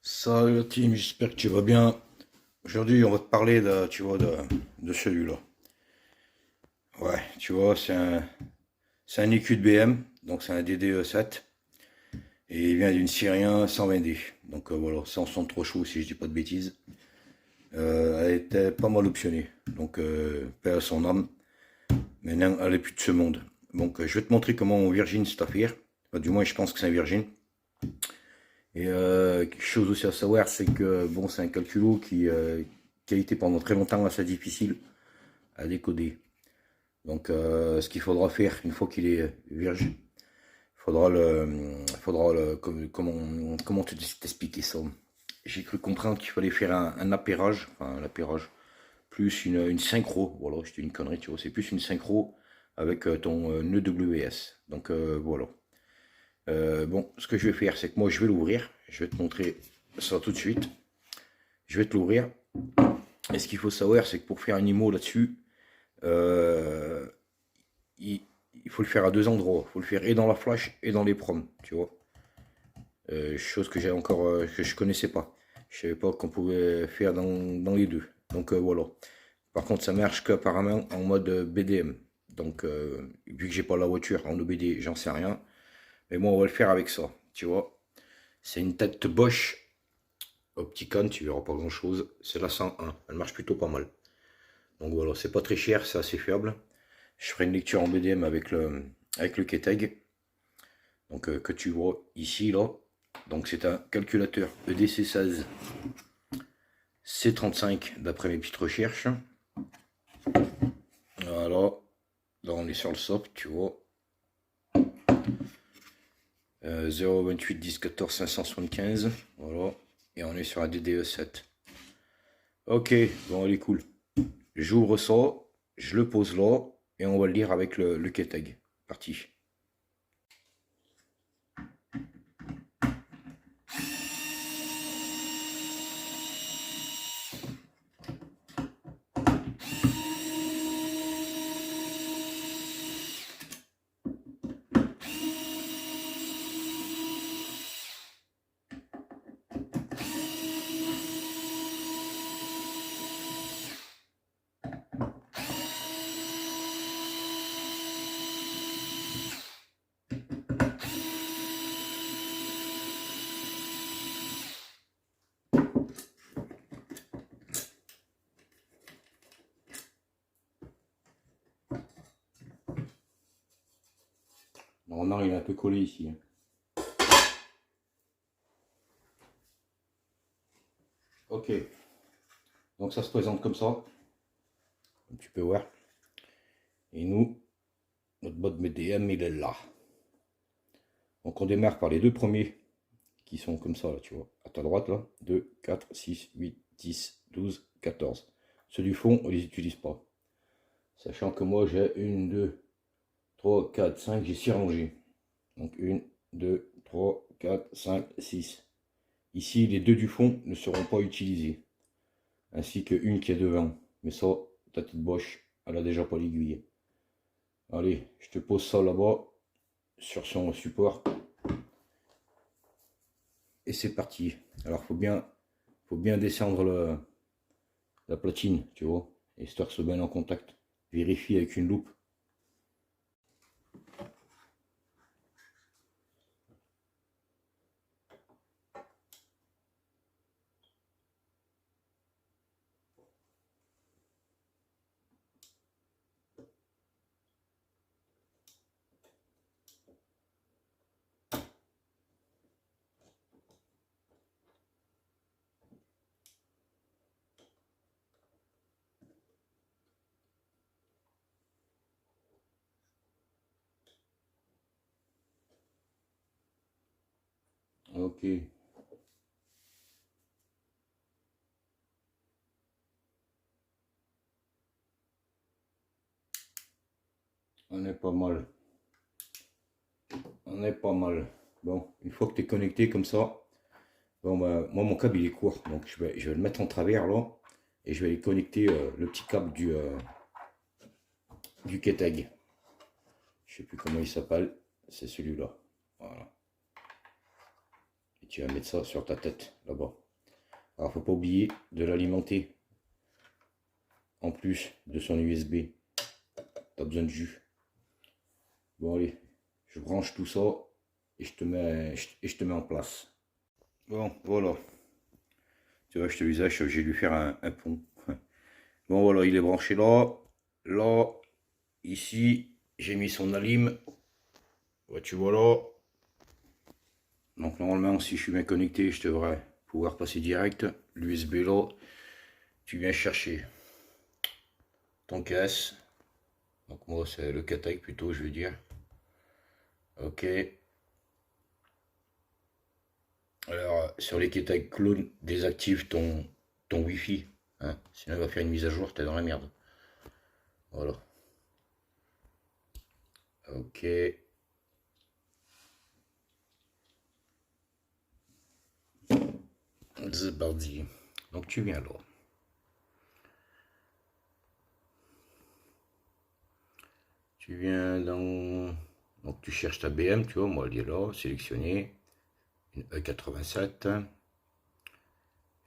Salut la team, j'espère que tu vas bien. Aujourd'hui, on va te parler de, tu vois, de celui-là. Ouais, tu vois, c'est un écu de BM, donc c'est un DDE7, et il vient d'une Syrien 120D. Donc voilà, 163 chevaux si je dis pas de bêtises. Elle était pas mal optionnée, donc paix à son âme. Maintenant, elle est plus de ce monde. Donc je vais te montrer comment on virgine cette affaire. Enfin, du moins, je pense que c'est un virgin. Et quelque chose aussi à savoir, c'est que bon, c'est un calculo qui a été pendant très longtemps assez difficile à décoder. Donc, ce qu'il faudra faire une fois qu'il est vierge, comment t'expliquer ça? J'ai cru comprendre qu'il fallait faire un appairage, enfin un appairage, plus une synchro. Voilà, c'était une connerie, tu vois. C'est plus une synchro avec ton EWS. Donc voilà. Bon, ce que je vais faire, c'est que moi je vais l'ouvrir. Je vais te montrer ça tout de suite. Je vais te l'ouvrir. Et ce qu'il faut savoir, c'est que pour faire un IMO là-dessus, euh, il, il faut le faire à deux endroits. Il faut le faire et dans la flash et dans les proms, tu vois. Chose que j'ai encore, que je connaissais pas. Je savais pas qu'on pouvait faire dans les deux. Donc voilà. Par contre, ça marche qu'apparemment en mode BDM. Donc, vu que j'ai pas la voiture en OBD, j'en sais rien. Mais moi, on va le faire avec ça, tu vois. C'est une tête Bosch Opticon, tu verras pas grand chose. C'est la 101, elle marche plutôt pas mal. Donc voilà, c'est pas très cher, c'est assez fiable. Je ferai une lecture en BDM avec le KETEG. Donc que tu vois ici là. Donc c'est un calculateur EDC16 C35 d'après mes petites recherches. Voilà. Là on est sur le soft, tu vois. 028 10 14 575. Voilà. Et on est sur un DDE7. Ok, bon elle est cool. J'ouvre ça, je le pose là, et on va le lire avec le KETEG. Parti. Normalement, il est un peu collé ici. Ok, donc ça se présente comme ça, comme tu peux voir. Et nous, notre mode BDM, il est là. Donc on démarre par les deux premiers qui sont comme ça, là, tu vois. À ta droite, là, 2, 4, 6, 8, 10, 12, 14. Ceux du fond, on les utilise pas. Sachant que moi, j'ai 1, 2, 3, 4, 5, j'ai 6 rangées. Donc 1, 2, 3, 4, 5, 6. Ici, les deux du fond ne seront pas utilisés. Ainsi qu'une qui est devant. Mais ça, ta petite Bosch, elle a déjà pas l'aiguille. Allez, je te pose ça là-bas, sur son support. Et c'est parti. Alors, faut bien descendre la platine, tu vois, histoire que ce soit bien en contact. Vérifie avec une loupe. Ok. On est pas mal. On est pas mal. Bon, une fois que tu es connecté comme ça, bon bah, moi mon câble il est court, donc je vais le mettre en travers là, et je vais aller connecter le petit câble du KETEG. Je sais plus comment il s'appelle, c'est celui-là. Voilà. tu vas mettre ça sur ta tête, là-bas. Alors, faut pas oublier de l'alimenter. En plus de son USB. T'as besoin de jus. Bon, allez. Je branche tout ça et je te mets en place. Bon, voilà. Tu vois, je te disais, j'ai dû faire un pont. Bon, voilà, il est branché là. Là, ici, j'ai mis son alim. Ouais, tu vois là. Donc, normalement, si je suis bien connecté, je devrais pouvoir passer direct. L'USB là, tu viens chercher ton caisse. Donc, moi, c'est le Katag plutôt, je veux dire. Ok. Alors, sur les Katag clone, désactive ton Wi-Fi. Hein. Sinon, il va faire une mise à jour, t'es dans la merde. Voilà. Ok. C'est parti. Donc, tu viens là. Tu viens dans... Donc, tu cherches ta BM, tu vois, moi, elle est là, sélectionnée. Une E87.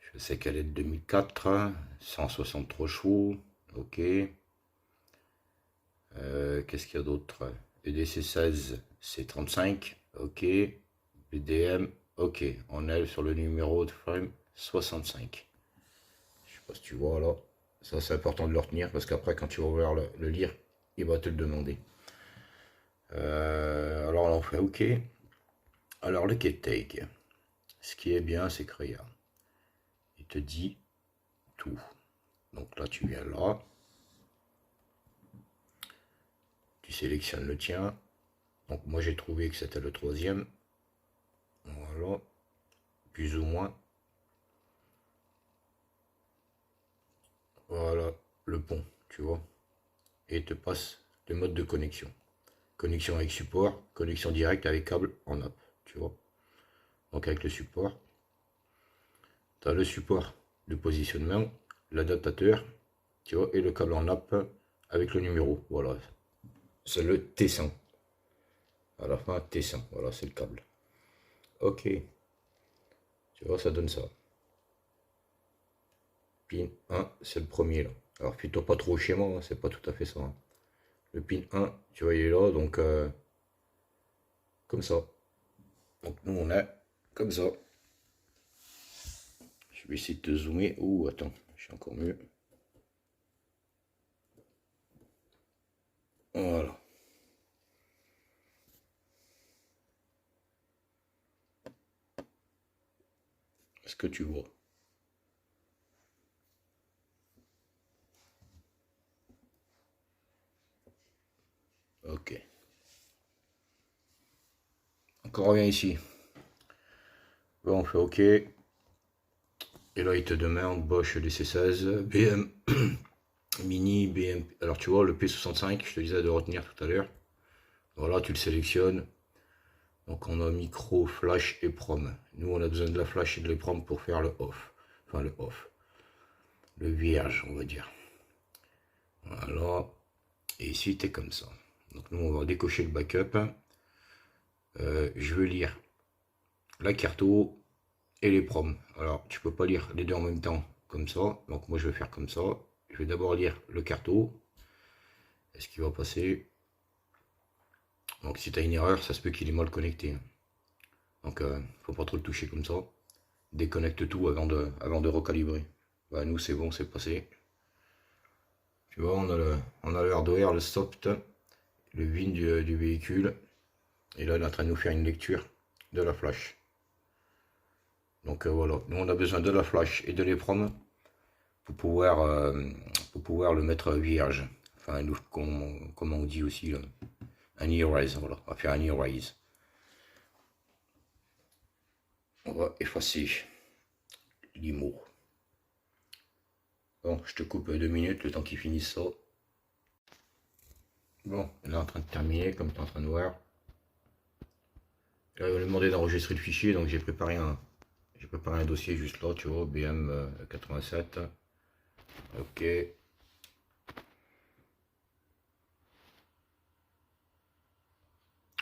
Je sais qu'elle est de 2004. 163 chevaux. Ok. Qu'est-ce qu'il y a d'autre? EDC16, C35. Ok. BDM. Ok. On est sur le numéro de frame 65. Je sais pas si tu vois là. Ça, c'est important de le retenir parce qu'après, quand tu vas vouloir le lire, il va te le demander. Alors, on fait OK. Alors, le Ketake. Ce qui est bien, c'est que regarde. Il te dit tout. Donc là, tu viens là. Tu sélectionnes le tien. Donc moi, j'ai trouvé que c'était le troisième. Voilà. Plus ou moins. Voilà le pont, tu vois. Et il te passe le mode de connexion. Connexion avec support, connexion directe avec câble en app, tu vois. Donc avec le support, tu as le support de positionnement, l'adaptateur, tu vois, et le câble en app avec le numéro. Voilà. C'est le T100. À la fin, T100. Voilà, c'est le câble. Ok. Tu vois, ça donne ça. Pin 1, c'est le premier là. Alors, fais-toi pas trop chez moi, hein, c'est pas tout à fait ça. Hein. Le pin 1, tu vois, il est là, donc comme ça. Donc, nous, on a comme ça. Je vais essayer de te zoomer. Oh, attends, je suis encore mieux. Voilà. Est-ce que tu vois? Ok. Encore rien ici. Bon, on fait OK. Et là, il te demande Bosch DC16, BM Mini, BM. Alors, tu vois, le P65, je te disais de retenir tout à l'heure. Voilà, tu le sélectionnes. Donc, on a micro, flash et prom. Nous, on a besoin de la flash et de l'EPROM pour faire le off. Enfin, le off. Le vierge, on va dire. Voilà. Et ici, tu es comme ça. Donc, nous, on va décocher le backup. Je veux lire la carto et les proms. Alors, tu peux pas lire les deux en même temps, comme ça. Donc, moi, je vais faire comme ça. Je vais d'abord lire le carto. Est-ce qu'il va passer? Donc, si tu as une erreur, ça se peut qu'il est mal connecté. Donc, faut pas trop le toucher comme ça. Déconnecte tout avant de recalibrer. Bah, nous, c'est bon, c'est passé. Tu vois, on a le hardware, le soft, le VIN du véhicule. Et là, il est en train de nous faire une lecture de la flash. Donc voilà, nous on a besoin de la flash et de l'EPROM pour pouvoir le mettre vierge. Enfin, nous, comme on dit aussi, un erase. Voilà, on va faire un erase. On va effacer l'IMO. Bon, je te coupe 2 minutes, le temps qu'il finisse ça. Bon, il est en train de terminer, comme tu es en train de voir. Là, il va lui demander d'enregistrer le fichier, donc j'ai préparé un dossier juste là, tu vois, BM 87. Ok.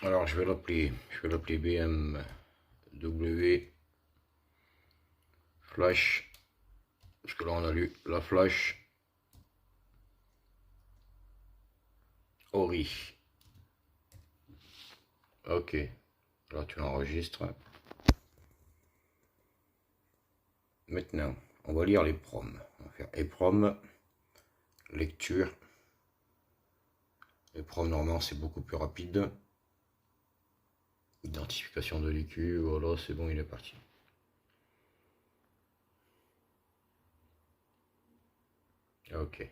Alors je vais l'appeler BMW Flash, parce que là on a lu la flash. Ori. Ok, là tu l'enregistres. Maintenant, on va lire les proms. On va faire EPROM, lecture. EPROM normalement c'est beaucoup plus rapide. Identification de l'IQ, voilà, c'est bon, il est parti. Ok.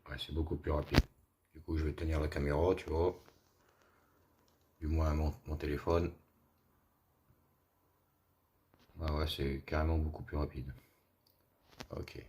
Ouais, c'est beaucoup plus rapide. Du coup, je vais tenir la caméra, tu vois. Du moins mon téléphone. Ah ouais, c'est carrément beaucoup plus rapide. Ok.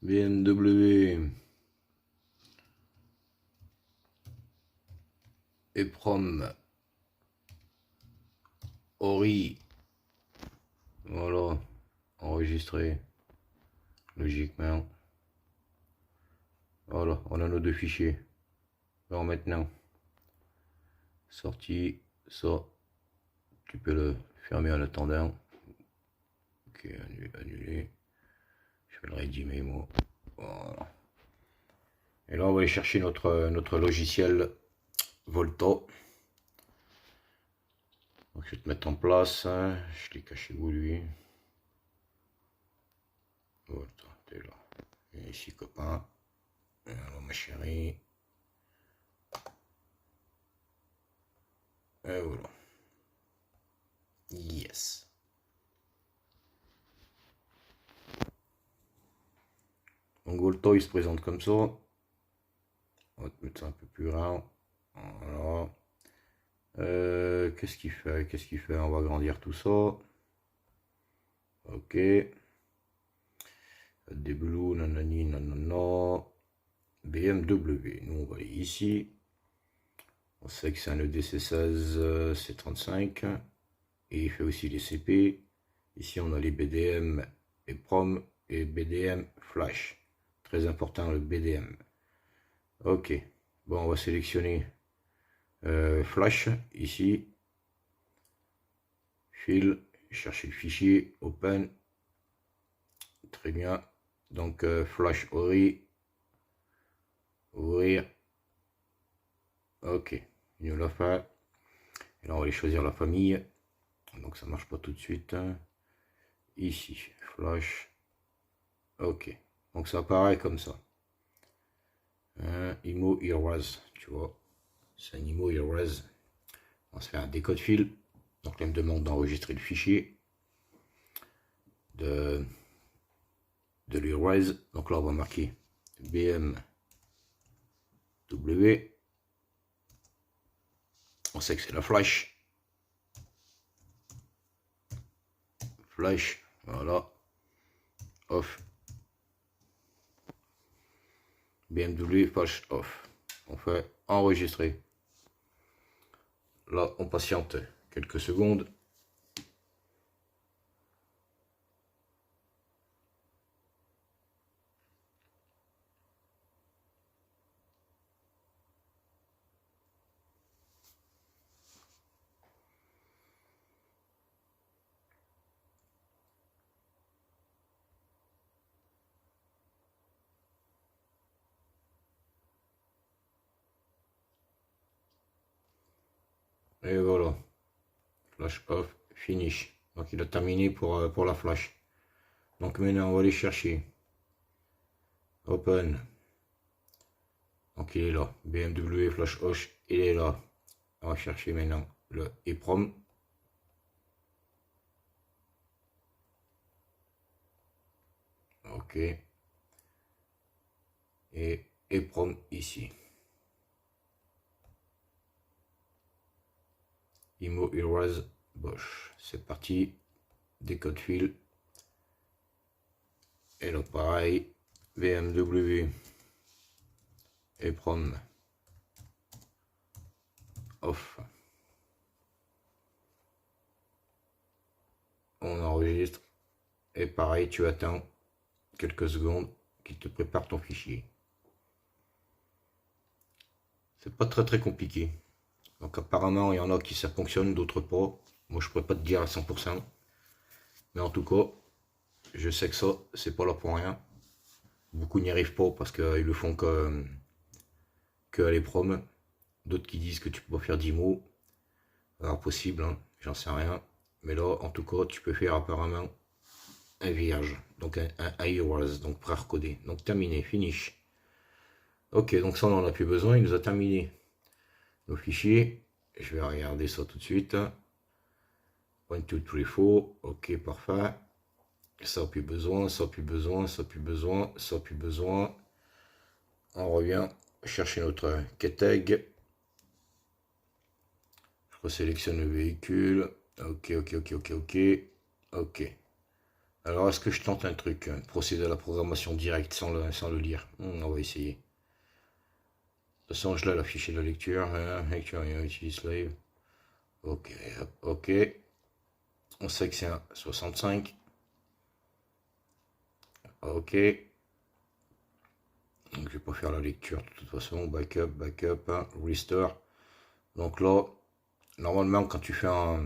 BMW. EPROM. Ori. Voilà. Enregistré. Logiquement. Voilà, on a nos deux fichiers. Alors maintenant, sortie, ça, tu peux le fermer en attendant. Ok, annuler. Je vais le rédimer moi. Voilà. Et là, on va aller chercher notre logiciel Volta. Donc, je vais te mettre en place. Je l'ai caché où lui? Volta, t'es là. Et ici, copain. Alors, ma chérie. Et voilà. Yes. Donc, Volta, il se présente comme ça. On va te mettre ça un peu plus grand. Voilà. Qu'est-ce qu'il fait? Qu'est-ce qu'il fait? On va agrandir tout ça. Ok. Des Blue, nanani, nanana. BMW. Nous, on va aller ici. On sait que c'est un EDC16 C35. Et il fait aussi les CP. Ici, on a les BDM et PROM et BDM Flash. Très important, le BDM. Ok. Bon, on va sélectionner Flash ici. File, chercher le fichier, Open. Très bien. Donc, Flash Ori. Ouvrir. Ok. Il nous l'a fait. Et là, on va aller choisir la famille. Donc, ça marche pas tout de suite. Ici, Flash. Ok. Donc, ça apparaît comme ça. IMO Erase, tu vois. C'est un IMO Erase. On se fait un décode fil. Donc, là, il me demande d'enregistrer le fichier de l'Erase. Donc, là, on va marquer BMW. On sait que c'est la flash. Flash, voilà. Off. BMW flash off. On fait enregistrer. Là, on patiente quelques secondes. Et voilà. Flash off, finish. Donc il a terminé pour la flash. Donc maintenant on va aller chercher. Open. Donc il est là. BMW flash off, il est là. On va chercher maintenant le EPROM. Ok. Et EPROM ici. IMO Erase Bosch. C'est parti. Décode fil. Et là pareil. BMW. EPROM. Off. on enregistre. Et pareil, tu attends quelques secondes qu'il te prépare ton fichier. C'est pas très compliqué. Donc apparemment, il y en a qui ça fonctionne, d'autres pas. Moi, je pourrais pas te dire à 100%. Mais en tout cas, je sais que ça, c'est pas là pour rien. Beaucoup n'y arrivent pas parce qu'ils le font que à l'EPROM. D'autres qui disent que tu peux pas faire 10 mots. Alors possible, hein, j'en sais rien. Mais là, en tout cas, tu peux faire apparemment un vierge. Donc un iOS, donc pré-recodé. Donc terminé, finish. Ok, donc ça, on n'en a plus besoin. Il nous a terminé nos fichiers. Je vais regarder ça tout de suite. 1, 2, 3, 4. Ok, parfait. Ça, plus besoin, ça, plus besoin, ça, plus besoin, ça, plus besoin. On revient chercher notre KTAG. Je resélectionne le véhicule. Ok. Ok. Alors, est-ce que je tente un truc? Procéder à la programmation directe sans le lire. On va essayer. De toute façon, je l'ai l'affiché de la lecture. Lecture, utilise slave. Ok. On sait que c'est un 65. Ok. Donc, je vais pas faire la lecture de toute façon. Backup, restore. Donc là, normalement, quand tu fais un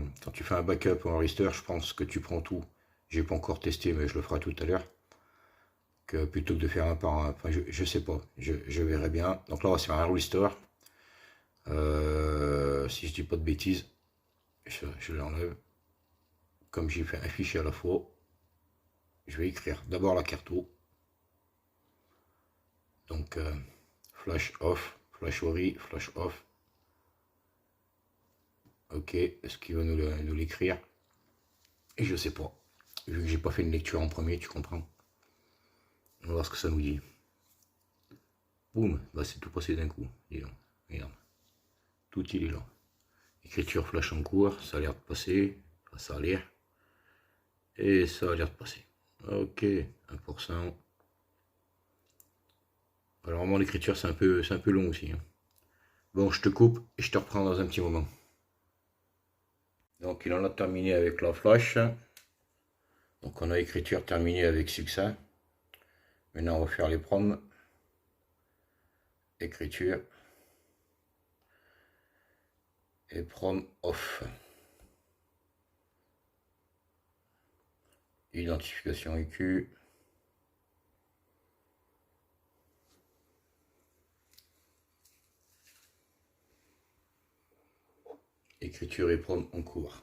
backup ou un restore, je pense que tu prends tout. J'ai pas encore testé, mais je le ferai tout à l'heure. Que plutôt que de faire un par un. Enfin, je sais pas. Je verrai bien. Donc là, on va se faire un restore. Si je dis pas de bêtises, je l'enlève. Comme j'ai fait un fichier à la fois, je vais écrire d'abord la carte. Donc flash off, flash worry, flash off. Ok, est-ce qu'il va nous l'écrire? Et je sais pas. Vu que j'ai pas fait une lecture en premier, tu comprends. On va voir ce que ça nous dit. Boum, bah c'est tout passé d'un coup. Regarde. Tout il est là. Écriture flash en cours, ça a l'air de passer. Enfin, ça a l'air. Et ça a l'air de passer. Ok, 1%. Alors vraiment l'écriture c'est un peu long aussi. Hein. Bon, je te coupe et je te reprends dans un petit moment. Donc il en a terminé avec la flash. Donc on a écriture terminée avec succès. Maintenant on va faire les proms. Écriture. Et prom off. Identification EQ. Écriture et prom en cours.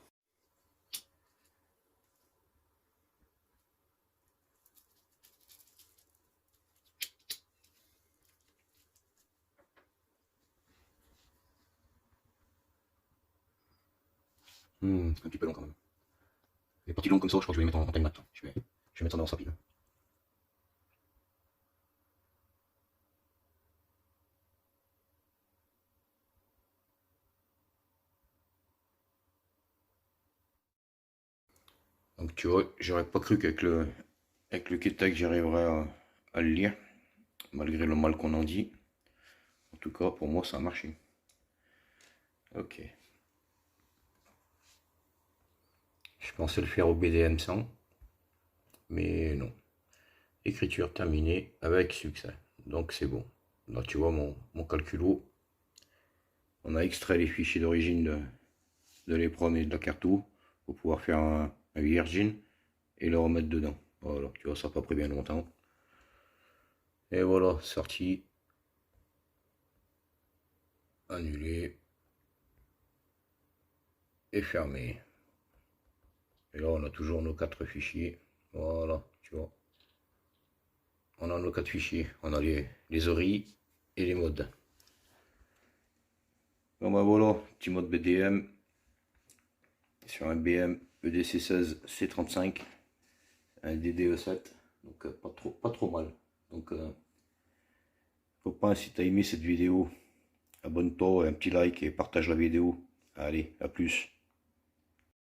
Un petit peu long quand même. Les parties longues comme ça, je crois que je vais les mettre en time lapse. Je vais mettre ça dans sa pile. Donc tu vois, j'aurais pas cru qu'avec le KTAG j'arriverais à le lire, malgré le mal qu'on en dit. En tout cas, pour moi, ça a marché. Ok. Je pensais le faire au BDM 100, mais non. Écriture terminée avec succès. Donc c'est bon. Là, tu vois mon calculo. On a extrait les fichiers d'origine de l'EPROM et de la carte pour pouvoir faire un Virgin et le remettre dedans. Voilà, tu vois, ça n'a pas pris bien longtemps. Et voilà, sorti. Annulé. Et fermé. Et là, on a toujours nos 4 fichiers. Voilà, tu vois. On a nos 4 fichiers. On a les ORI et les modes. Bon ben voilà, petit mode BDM sur un BM EDC16 C35, un DDE7, donc pas trop mal. Donc faut pas, si tu as aimé cette vidéo, abonne-toi, un petit like et partage la vidéo. Allez, à plus.